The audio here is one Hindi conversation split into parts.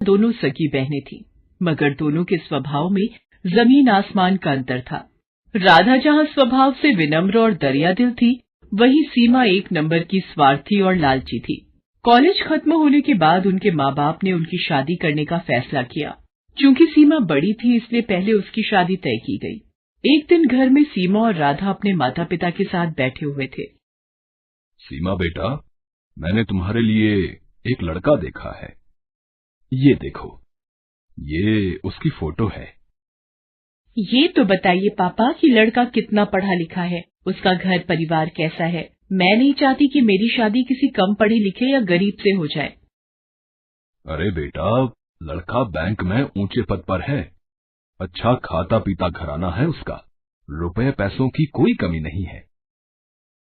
दोनों सगी बहनें थीं, मगर दोनों के स्वभाव में जमीन आसमान का अंतर था। राधा जहाँ स्वभाव से विनम्र और दरियादिल थी, वहीं सीमा एक नंबर की स्वार्थी और लालची थी। कॉलेज खत्म होने के बाद उनके माँ बाप ने उनकी शादी करने का फैसला किया। चूंकि सीमा बड़ी थी, इसलिए पहले उसकी शादी तय की गई। एक दिन घर में सीमा और राधा अपने माता पिता के साथ बैठे हुए थे। सीमा बेटा, मैंने तुम्हारे लिए एक लड़का देखा है। ये देखो, ये उसकी फोटो है। ये तो बताइए पापा कि लड़का कितना पढ़ा लिखा है, उसका घर परिवार कैसा है। मैं नहीं चाहती कि मेरी शादी किसी कम पढ़े लिखे या गरीब से हो जाए। अरे बेटा, लड़का बैंक में ऊंचे पद पर है, अच्छा खाता पीता घराना है उसका, रुपए पैसों की कोई कमी नहीं है।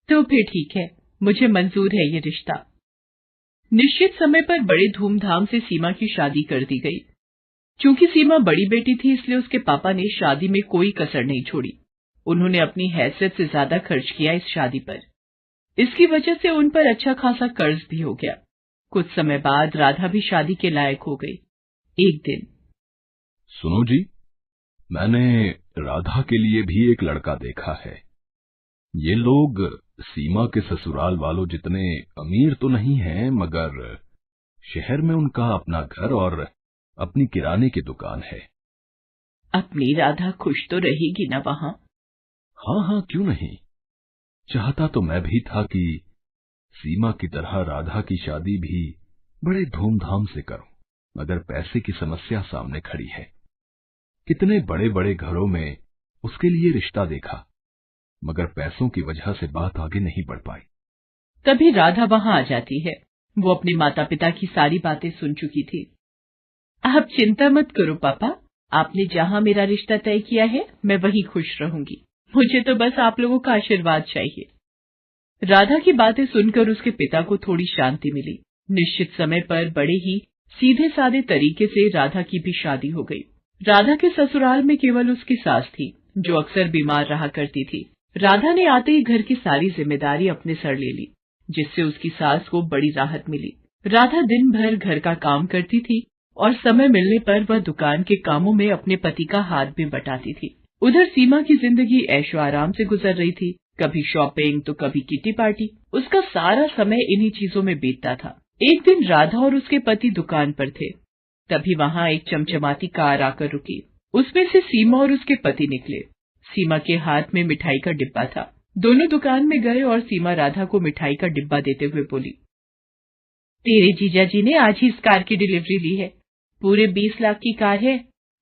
तो फिर ठीक है, मुझे मंजूर है ये रिश्ता। निश्चित समय पर बड़े धूमधाम से सीमा की शादी कर दी गई। चूंकि सीमा बड़ी बेटी थी, इसलिए उसके पापा ने शादी में कोई कसर नहीं छोड़ी। उन्होंने अपनी हैसियत से ज्यादा खर्च किया इस शादी पर। इसकी वजह से उन पर अच्छा खासा कर्ज भी हो गया। कुछ समय बाद राधा भी शादी के लायक हो गई। एक दिन, सुनो जी, मैंने राधा के लिए भी एक लड़का देखा है। ये लोग सीमा के ससुराल वालों जितने अमीर तो नहीं हैं, मगर शहर में उनका अपना घर और अपनी किराने की दुकान है। अपनी राधा खुश तो रहेगी ना वहाँ? हाँ हाँ, क्यों नहीं। चाहता तो मैं भी था कि सीमा की तरह राधा की शादी भी बड़े धूमधाम से करूं, मगर पैसे की समस्या सामने खड़ी है। कितने बड़े बड़े घरों में उसके लिए रिश्ता देखा, मगर पैसों की वजह से बात आगे नहीं बढ़ पाई। तभी राधा वहाँ आ जाती है। वो अपने माता पिता की सारी बातें सुन चुकी थी। आप चिंता मत करो पापा, आपने जहाँ मेरा रिश्ता तय किया है, मैं वहीं खुश रहूंगी। मुझे तो बस आप लोगों का आशीर्वाद चाहिए। राधा की बातें सुनकर उसके पिता को थोड़ी शांति मिली। निश्चित समय पर बड़े ही सीधे साधे तरीके से राधा की भी शादी हो गई। राधा के ससुराल में केवल उसकी सास थी, जो अक्सर बीमार रहा करती थी। राधा ने आते ही घर की सारी जिम्मेदारी अपने सर ले ली, जिससे उसकी सास को बड़ी राहत मिली। राधा दिन भर घर का काम करती थी और समय मिलने पर वह दुकान के कामों में अपने पति का हाथ भी बटाती थी। उधर सीमा की जिंदगी ऐशो आराम से गुजर रही थी। कभी शॉपिंग तो कभी किटी पार्टी। उसका सारा समय इन्हीं चीजों में बीतता था। एक दिन राधा और उसके पति दुकान पर थे। तभी वहाँ एक चमचमाती कार आकर रुकी। उसमें से सीमा और उसके पति निकले। सीमा के हाथ में मिठाई का डिब्बा था। दोनों दुकान में गए और सीमा राधा को मिठाई का डिब्बा देते हुए बोली, तेरे जीजा जी ने आज ही इस कार की डिलीवरी ली है। पूरे 20 लाख की कार है।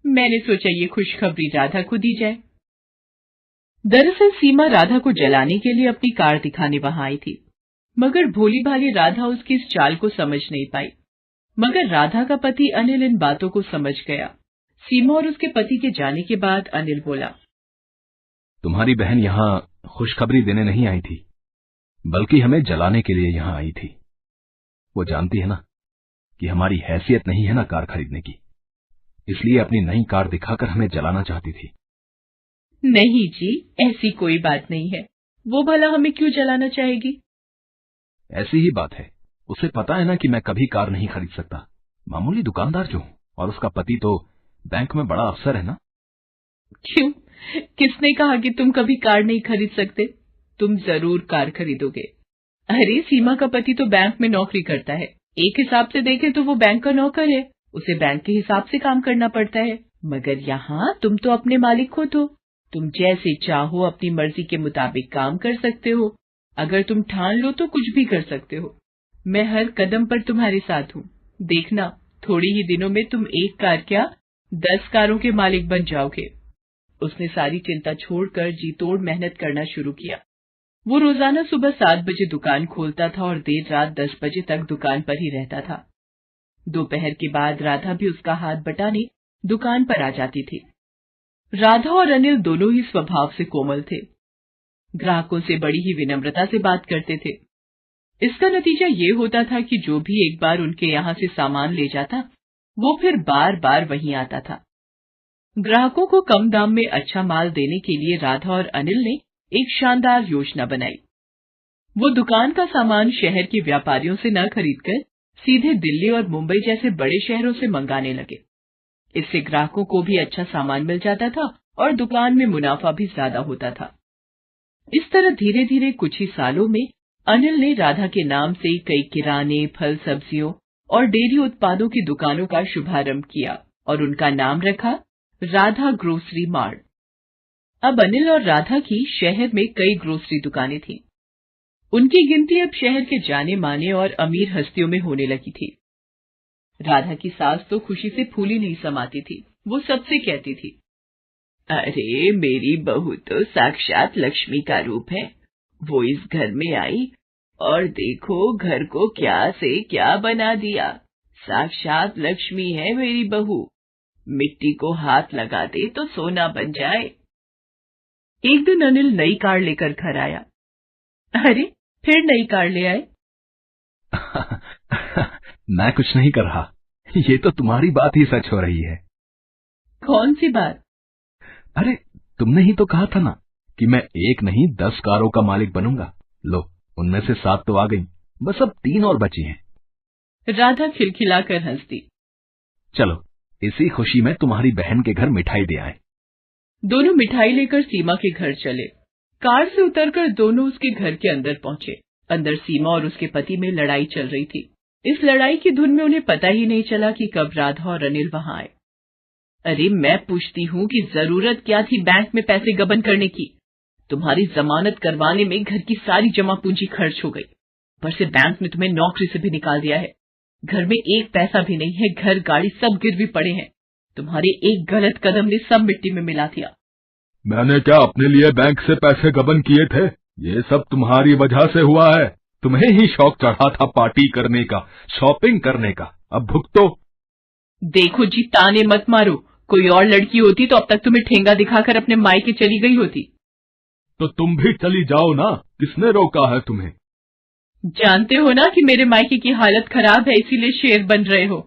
मैंने सोचा ये खुशखबरी राधा को दी जाए। दरअसल सीमा राधा को जलाने के लिए अपनी कार दिखाने वहां आई थी, मगर भोली भाली राधा उसकी इस चाल को समझ नहीं पाई। मगर राधा का पति अनिल इन बातों को समझ गया। सीमा और उसके पति के जाने के बाद अनिल बोला, तुम्हारी बहन यहाँ खुशखबरी देने नहीं आई थी, बल्कि हमें जलाने के लिए यहाँ आई थी। वो जानती है ना कि हमारी हैसियत नहीं है ना कार खरीदने की, इसलिए अपनी नई कार दिखाकर हमें जलाना चाहती थी। नहीं जी, ऐसी कोई बात नहीं है। वो भला हमें क्यों जलाना चाहेगी? ऐसी ही बात है। उसे पता है ना कि मैं कभी कार नहीं खरीद सकता, मामूली दुकानदार जो हूँ, और उसका पति तो बैंक में बड़ा अफसर है ना। क्यों? किसने कहा कि तुम कभी कार नहीं खरीद सकते? तुम जरूर कार खरीदोगे। अरे सीमा का पति तो बैंक में नौकरी करता है। एक हिसाब से देखें तो वो बैंक का नौकर है, उसे बैंक के हिसाब से काम करना पड़ता है। मगर यहाँ तुम तो अपने मालिक खुद हो। तुम जैसे चाहो अपनी मर्जी के मुताबिक काम कर सकते हो। अगर तुम ठान लो तो कुछ भी कर सकते हो। मैं हर कदम पर तुम्हारे साथ हूँ। देखना, थोड़े ही दिनों में तुम एक कार क्या 10 कारों के मालिक बन जाओगे। उसने सारी चिंता छोड़कर जी तोड़ मेहनत करना शुरू किया। वो रोजाना सुबह 7 बजे दुकान खोलता था और देर रात 10 बजे तक दुकान पर ही रहता था। दोपहर के बाद राधा भी उसका हाथ बटाने दुकान पर आ जाती थी। राधा और अनिल दोनों ही स्वभाव से कोमल थे। ग्राहकों से बड़ी ही विनम्रता से बात करते थे। इसका नतीजा ये होता था कि जो भी एक बार उनके यहाँ से सामान ले जाता, वो फिर बार बार वहीं आता था। ग्राहकों को कम दाम में अच्छा माल देने के लिए राधा और अनिल ने एक शानदार योजना बनाई। वो दुकान का सामान शहर के व्यापारियों से न खरीदकर सीधे दिल्ली और मुंबई जैसे बड़े शहरों से मंगाने लगे। इससे ग्राहकों को भी अच्छा सामान मिल जाता था और दुकान में मुनाफा भी ज्यादा होता था। इस तरह धीरे धीरे कुछ ही सालों में अनिल ने राधा के नाम से कई किराने, फल, सब्जियों और डेयरी उत्पादों की दुकानों का शुभारंभ किया और उनका नाम रखा राधा ग्रोसरी मार्ट। अब अनिल और राधा की शहर में कई ग्रोसरी दुकानें थीं। उनकी गिनती अब शहर के जाने माने और अमीर हस्तियों में होने लगी थी। राधा की सास तो खुशी से फूली नहीं समाती थी। वो सबसे कहती थी, अरे मेरी बहू तो साक्षात लक्ष्मी का रूप है। वो इस घर में आई और देखो घर को क्या से क्या बना दिया। साक्षात लक्ष्मी है मेरी बहू। मिट्टी को हाथ लगा दे तो सोना बन जाए। एक दिन अनिल नई कार लेकर घर आया। अरे फिर नई कार ले आए? मैं कुछ नहीं कर रहा। ये तो तुम्हारी बात ही सच हो रही है। कौन सी बात? अरे तुमने ही तो कहा था ना कि मैं 1 नहीं 10 कारों का मालिक बनूंगा। लो उनमें से 7 तो आ गई, बस अब 3 और बची हैं। राधा खिलखिलाकर हंस दी। चलो इसी खुशी में तुम्हारी बहन के घर मिठाई दे आए। दोनों मिठाई लेकर सीमा के घर चले। कार से उतरकर दोनों उसके घर के अंदर पहुंचे। अंदर सीमा और उसके पति में लड़ाई चल रही थी। इस लड़ाई की धुन में उन्हें पता ही नहीं चला कि कब राधा और अनिल वहां आए। अरे मैं पूछती हूँ कि जरूरत क्या थी बैंक में पैसे गबन करने की? तुम्हारी जमानत करवाने में घर की सारी जमा पूंजी खर्च हो गई। पर से बैंक ने तुम्हें नौकरी से भी निकाल दिया है। घर में एक पैसा भी नहीं है। घर गाड़ी सब गिरवी पड़े हैं। तुम्हारे एक गलत कदम ने सब मिट्टी में मिला दिया। मैंने क्या अपने लिए बैंक से पैसे गबन किए थे? ये सब तुम्हारी वजह से हुआ है। तुम्हें ही शौक चढ़ा था पार्टी करने का, शॉपिंग करने का। अब भुगतो। देखो जी, ताने मत मारो। कोई और लड़की होती तो अब तक तुम्हें ठेंगा दिखाकर अपने मायके चली गई होती। तो तुम भी चली जाओ ना, किसने रोका है तुम्हें? जानते हो ना कि मेरे मायके की हालत खराब है, इसीलिए शेर बन रहे हो।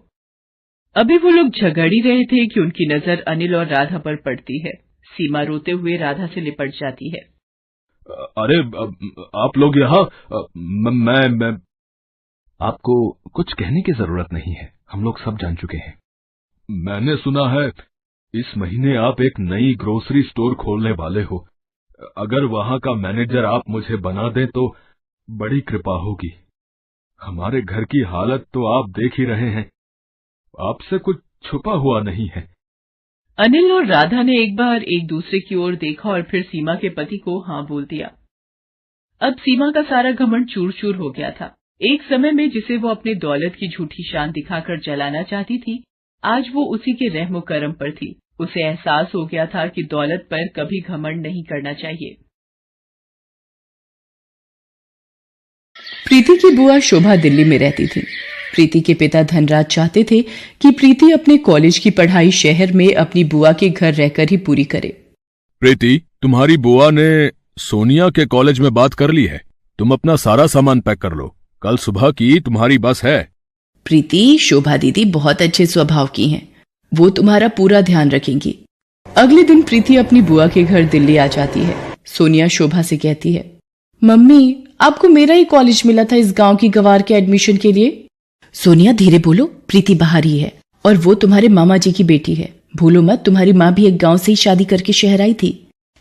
अभी वो लोग झगड़ ही रहे थे कि उनकी नजर अनिल और राधा पर पड़ती है। सीमा रोते हुए राधा से लिपट जाती है। अरे आप लोग यहाँ, मैं आपको कुछ कहने की जरूरत नहीं है। हम लोग सब जान चुके हैं। मैंने सुना है इस महीने आप एक नई ग्रोसरी स्टोर खोलने वाले हो। अगर वहां का मैनेजर आप मुझे बना दें तो बड़ी कृपा होगी। हमारे घर की हालत तो आप देख ही रहे हैं। आपसे कुछ छुपा हुआ नहीं है। अनिल और राधा ने एक बार एक दूसरे की ओर देखा और फिर सीमा के पति को हाँ बोल दिया। अब सीमा का सारा घमंड चूर चूर हो गया था। एक समय में जिसे वो अपने दौलत की झूठी शान दिखाकर जलाना चाहती थी, आज वो उसी के रहमो करम पर थी। उसे एहसास हो गया था कि दौलत पर कभी घमंड नहीं करना चाहिए। प्रीति की बुआ शोभा दिल्ली में रहती थी। प्रीति के पिता धनराज चाहते थे कि प्रीति अपने कॉलेज की पढ़ाई शहर में अपनी बुआ के घर रहकर ही पूरी करे। प्रीति, तुम्हारी बुआ ने सोनिया के कॉलेज में बात कर ली है। तुम अपना सारा सामान पैक कर लो, कल सुबह की तुम्हारी बस है। प्रीति, शोभा दीदी बहुत अच्छे स्वभाव की हैं। वो तुम्हारा पूरा ध्यान रखेंगी। अगले दिन प्रीति अपनी बुआ के घर दिल्ली आ जाती है। सोनिया शोभा से कहती है, मम्मी आपको मेरा ही कॉलेज मिला था इस गांव की गवार के एडमिशन के लिए। सोनिया धीरे बोलो, प्रीति बाहर ही है और वो तुम्हारे मामा जी की बेटी है। भूलो मत, तुम्हारी माँ भी एक गांव से ही शादी करके शहर आई थी।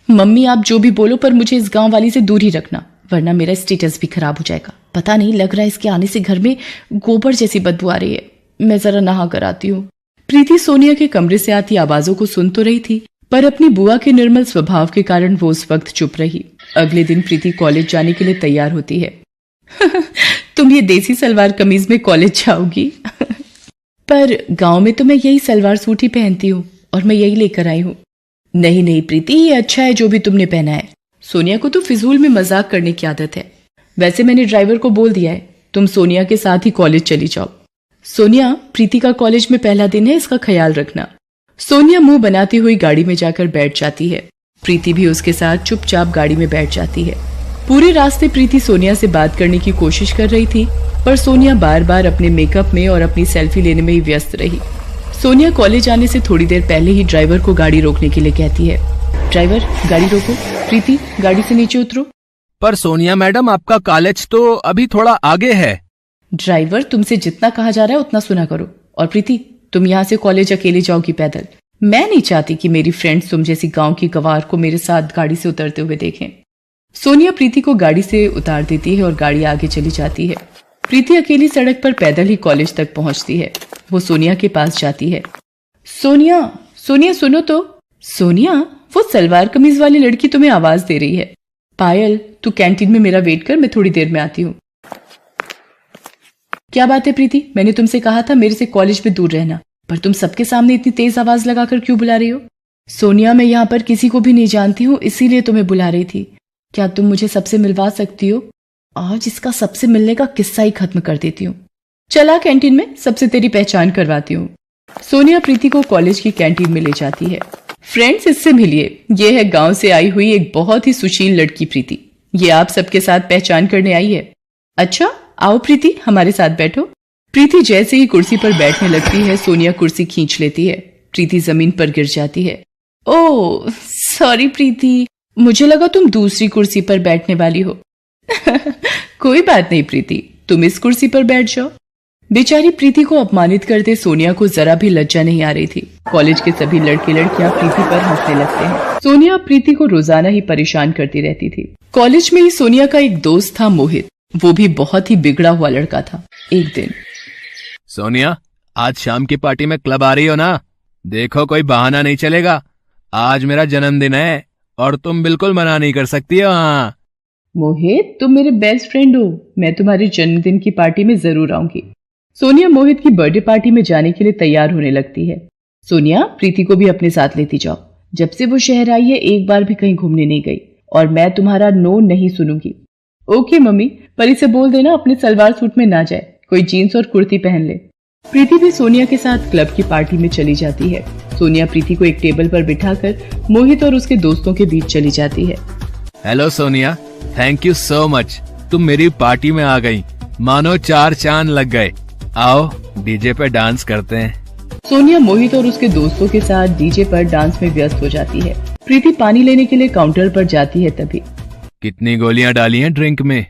मम्मी आप जो भी बोलो पर मुझे इस गांव वाली से दूर ही रखना, वरना मेरा स्टेटस भी खराब हो जाएगा। पता नहीं, लग रहा है इसके आने से घर में गोबर जैसी बदबू आ रही है। मैं जरा नहा कर आती हूँ। प्रीति सोनिया के कमरे से आती आवाजों को सुन तो रही थी, पर अपनी बुआ के निर्मल स्वभाव के कारण वो उस वक्त चुप रही। अगले दिन प्रीति कॉलेज जाने के लिए तैयार होती है। तुम ये देसी सलवार कमीज में कॉलेज जाओगी? पर गांव में तो मैं यही सलवार सूट ही पहनती हूँ और मैं यही लेकर आई हूँ। नहीं नहीं प्रीति, ये अच्छा है जो भी तुमने पहना है। सोनिया को तो फिजूल में मजाक करने की आदत है। वैसे मैंने ड्राइवर को बोल दिया है, तुम सोनिया के साथ ही कॉलेज चली जाओ। सोनिया, प्रीति का कॉलेज में पहला दिन है, इसका ख्याल रखना। सोनिया मुंह बनाती हुई गाड़ी में जाकर बैठ जाती है। प्रीति भी उसके साथ चुपचाप गाड़ी में बैठ जाती है। पूरे रास्ते प्रीति सोनिया से बात करने की कोशिश कर रही थी, पर सोनिया बार बार अपने मेकअप में और अपनी सेल्फी लेने में ही व्यस्त रही। सोनिया कॉलेज आने से थोड़ी देर पहले ही ड्राइवर को गाड़ी रोकने के लिए कहती है, ड्राइवर गाड़ी रोको, प्रीति गाड़ी से नीचे उतरो। पर सोनिया मैडम, आपका कॉलेज तो अभी थोड़ा आगे है। ड्राइवर, तुमसे जितना कहा जा रहा है उतना सुना करो। और प्रीति, तुम यहाँ से कॉलेज अकेले जाओगी पैदल। मैं नहीं चाहती कि मेरी फ्रेंड्स तुम जैसी गांव की गवार को मेरे साथ गाड़ी से उतरते हुए देखें। सोनिया प्रीति को गाड़ी से उतार देती है और गाड़ी आगे चली जाती है। प्रीति अकेली सड़क पर पैदल ही कॉलेज तक पहुंचती है। वो सोनिया के पास जाती है। सोनिया, सोनिया सुनो तो। सोनिया, वो सलवार कमीज वाली लड़की तुम्हें आवाज दे रही है। पायल, तू कैंटीन में मेरा वेट कर, मैं थोड़ी देर में आती हूँ। क्या बात है प्रीति, मैंने तुमसे कहा था मेरे से कॉलेज में दूर रहना, पर तुम सबके सामने इतनी तेज आवाज लगाकर क्यों बुला रही हो? सोनिया, मैं यहाँ पर किसी को भी नहीं जानती हूँ, इसीलिए तुम्हें बुला रही थी। क्या तुम मुझे सबसे मिलवा सकती हो? आज इसका सबसे मिलने का किस्सा ही खत्म कर देती हूँ। चला कैंटीन में, सबसे तेरी पहचान करवाती हूँ। सोनिया प्रीति को कॉलेज की कैंटीन में ले जाती है। फ्रेंड्स, इससे मिलिए, ये है गांव से आई हुई एक बहुत ही सुशील लड़की प्रीति। ये आप सबके साथ पहचान करने आई है। अच्छा, आओ प्रीति, हमारे साथ बैठो। प्रीति जैसे ही कुर्सी पर बैठने लगती है, सोनिया कुर्सी खींच लेती है। प्रीति जमीन पर गिर जाती है। ओह सॉरी प्रीति, मुझे लगा तुम दूसरी कुर्सी पर बैठने वाली हो। कोई बात नहीं प्रीति, तुम इस कुर्सी पर बैठ जाओ। बेचारी प्रीति को अपमानित करते सोनिया को जरा भी लज्जा नहीं आ रही थी। कॉलेज के सभी लड़के लड़कियां प्रीति पर हंसने लगते हैं। सोनिया प्रीति को रोजाना ही परेशान करती रहती थी। कॉलेज में ही सोनिया का एक दोस्त था, मोहित। वो भी बहुत ही बिगड़ा हुआ लड़का था। एक दिन, सोनिया, आज शाम की पार्टी में क्लब आ रही हो ना? देखो, कोई बहाना नहीं चलेगा। आज मेरा जन्मदिन है और तुम बिल्कुल मना नहीं कर सकती हो। हाँ मोहित, तुम मेरे बेस्ट फ्रेंड हो, मैं तुम्हारे जन्मदिन की पार्टी में जरूर आऊंगी। सोनिया मोहित की बर्थडे पार्टी में जाने के लिए तैयार होने लगती है। सोनिया, प्रीति को भी अपने साथ लेती जाओ। जब से वो शहर आई है, एक बार भी कहीं घूमने नहीं गई और मैं तुम्हारा नो नहीं सुनूंगी। ओके मम्मी, पर इसे बोल देना अपने सलवार सूट में ना जाए, कोई जीन्स और कुर्ती पहन ले। प्रीति भी सोनिया के साथ क्लब की पार्टी में चली जाती है। सोनिया प्रीति को एक टेबल पर बिठाकर मोहित और उसके दोस्तों के बीच चली जाती है। Hello Sonia, thank you so much, तुम मेरी पार्टी में आ गई, मानो 4 चांद लग गए। आओ डीजे पे डांस करते हैं। सोनिया मोहित और उसके दोस्तों के साथ डीजे पर डांस में व्यस्त हो जाती है। प्रीति पानी लेने के लिए काउंटर पर जाती है। तभी, कितनी गोलियां डाली हैं ड्रिंक में?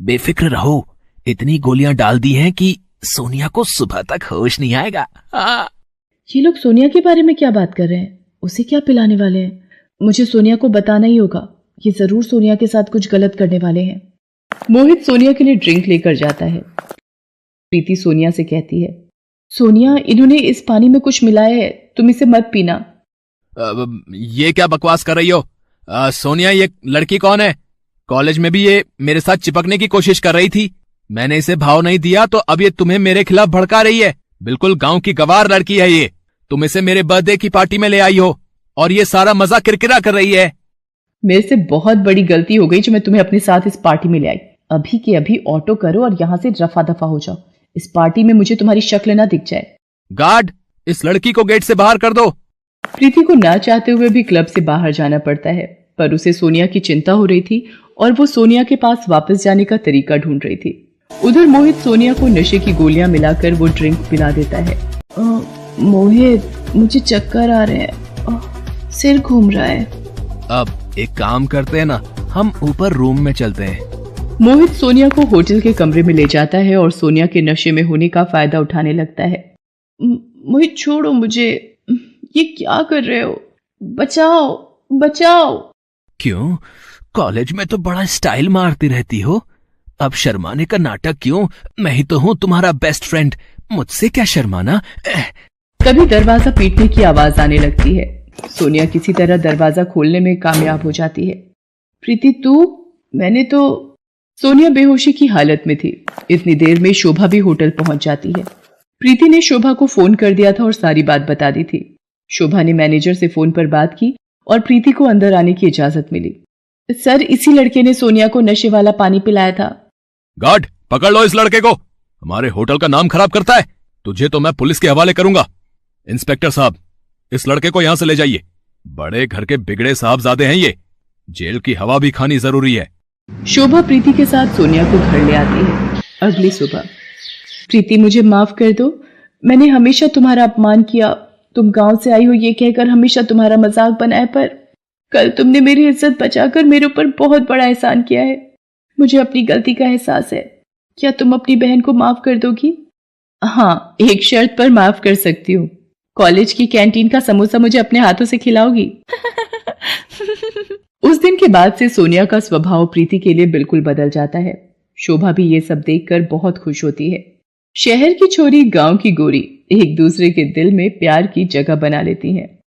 बेफिक्र रहो, इतनी गोलियां डाल दी हैं कि सोनिया को सुबह तक होश नहीं आएगा। ये लोग सोनिया के बारे में क्या बात कर रहे हैं? उसे क्या पिलाने वाले हैं? मुझे सोनिया को बताना ही होगा। ये जरूर सोनिया के साथ कुछ गलत करने वाले हैं। मोहित सोनिया के लिए ड्रिंक लेकर जाता है। प्रीति सोनिया से कहती है, सोनिया, इन्होंने इस पानी में कुछ मिलाया है, तुम इसे मत पीना। ये क्या बकवास कर रही हो? सोनिया, ये लड़की कौन है? कॉलेज में भी ये मेरे साथ चिपकने की कोशिश कर रही थी। मैंने इसे भाव नहीं दिया तो अब ये तुम्हें मेरे खिलाफ भड़का रही है। बिल्कुल गांव की गवार लड़की है ये। तुम इसे मेरे बर्थडे की पार्टी में ले आई हो और ये सारा मजा किरकिरा कर रही है। मेरे से बहुत बड़ी गलती हो गई जो मैं तुम्हें अपने साथ इस पार्टी में ले आई। अभी के अभी ऑटो करो और यहाँ से रफा दफा हो जाओ। इस पार्टी में मुझे तुम्हारी शक्ल ना दिख जाए। गार्ड, इस लड़की को गेट से बाहर कर दो। प्रीति को ना चाहते हुए भी क्लब से बाहर जाना पड़ता है, पर उसे सोनिया की चिंता हो रही थी और वो सोनिया के पास वापस जाने का तरीका ढूंढ रही थी। उधर मोहित सोनिया को नशे की गोलियां मिलाकर वो ड्रिंक पिला देता है। मोहित, मुझे चक्कर आ रहे हैं, सिर घूम रहा है। अब एक काम करते हैं ना, हम ऊपर रूम में चलते हैं। मोहित सोनिया को होटल के कमरे में ले जाता है और सोनिया के नशे में होने का फायदा उठाने लगता है। मोहित, छोड़ो मुझे, ये क्या कर रहे हो? बचाओ, बचाओ। क्यों? कॉलेज में तो बड़ा स्टाइल मारती रहती हो, अब शर्माने का नाटक क्यों? मैं ही तो हूँ तुम्हारा बेस्ट फ्रेंड, मुझसे क्या शर्माना। तभी दरवाजा पीटने की आवाज आने लगती है। सोनिया किसी तरह दरवाजा खोलने में कामयाब हो जाती है। प्रीति, तू? मैंने तो... सोनिया बेहोशी की हालत में थी। इतनी देर में शोभा भी होटल पहुंच जाती है। प्रीति ने शोभा को फोन कर दिया था और सारी बात बता दी थी। शोभा ने मैनेजर से फोन पर बात की और प्रीति को अंदर आने की इजाजत मिली। सर, इसी लड़के ने सोनिया को नशे वाला पानी पिलाया था। गार्ड, पकड़ लो इस लड़के को, हमारे होटल का नाम खराब करता है। तुझे तो मैं पुलिस के हवाले करूंगा। इंस्पेक्टर साहब, इस लड़के को यहां से ले जाइए। बड़े घर के बिगड़े साहबजादे हैं ये, जेल की हवा भी खानी जरूरी है। शोभा प्रीति के साथ सोनिया को घर ले आती है। अगली सुबह, प्रीति, मुझे माफ कर दो, मैंने हमेशा तुम्हारा अपमान किया। तुम गांव से आई हो ये कहकर हमेशा तुम्हारा मजाक बनाए, पर कल तुमने मेरी इज्जत बचाकर मेरे ऊपर बहुत बड़ा एहसान किया है। मुझे अपनी गलती का एहसास है। क्या तुम अपनी बहन को माफ कर दोगी? हाँ, एक शर्त पर माफ कर सकती हूँ। कॉलेज की कैंटीन का समोसा मुझे अपने हाथों से खिलाओगी? उस दिन के बाद से सोनिया का स्वभाव प्रीति के लिए बिल्कुल बदल जाता है। शोभा भी ये सब देखकर बहुत खुश होती है। शहर की छोरी, गांव की गोरी एक दूसरे के दिल में प्यार की जगह बना लेती हैं।